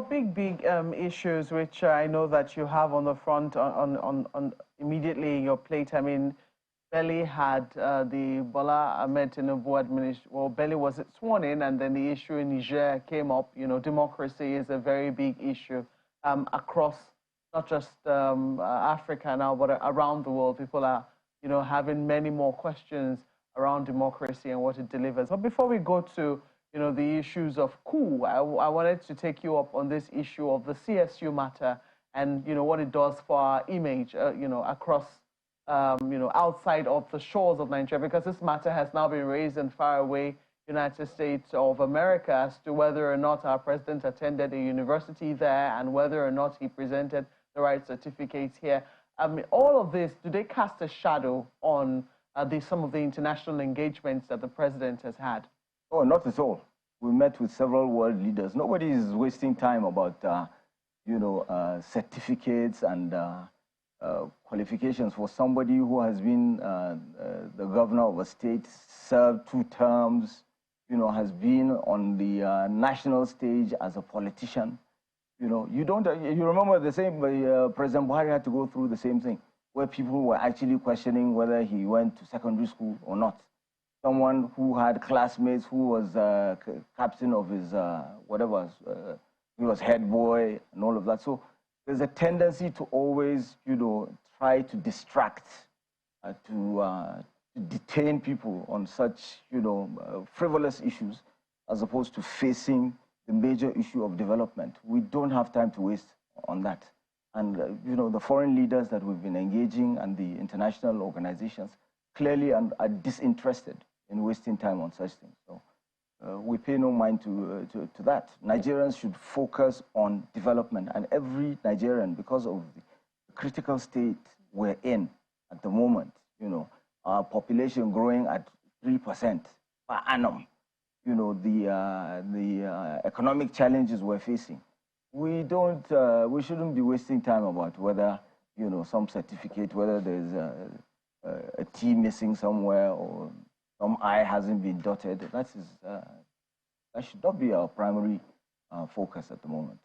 Big issues which I know that you have on the front on immediately in your plate. I mean, Belly had the Bola Ahmed Tinubu administration. Well, Belly was sworn in, and then the issue in Niger came up. You know, democracy is a very big issue across not just Africa now, but around the world. People are, you know, having many more questions around democracy and what it delivers. But before we go to, you know, the issues of coup, I wanted to take you up on this issue of the CSU matter and, you know, what it does for our image, you know, across, you know, outside of the shores of Nigeria, because this matter has now been raised in faraway United States of America as to whether or not our president attended a university there and whether or not he presented the right certificates here. I mean, all of this, do they cast a shadow on some of the international engagements that the president has had? Oh, not at all. We met with several world leaders. Nobody is wasting time about, you know, certificates and qualifications for somebody who has been the governor of a state, served 2 terms, you know, has been on the national stage as a politician. You know, you remember the same, President Buhari had to go through the same thing, where people were actually questioning whether he went to secondary school or not. Someone who had classmates who was captain of his, whatever, he was head boy and all of that. So there's a tendency to always, you know, try to distract, to detain people on such, you know, frivolous issues, as opposed to facing the major issue of development. We don't have time to waste on that. And, you know, the foreign leaders that we've been engaging and the international organizations clearly are disinterested in wasting time on such things. So we pay no mind to that. Nigerians should focus on development, and every Nigerian, because of the critical state we're in at the moment, you know, our population growing at 3% per annum, you know, the economic challenges we're facing, we shouldn't be wasting time about whether, you know, some certificate, whether there's a T missing somewhere or some I hasn't been dotted. That should not be our primary focus at the moment.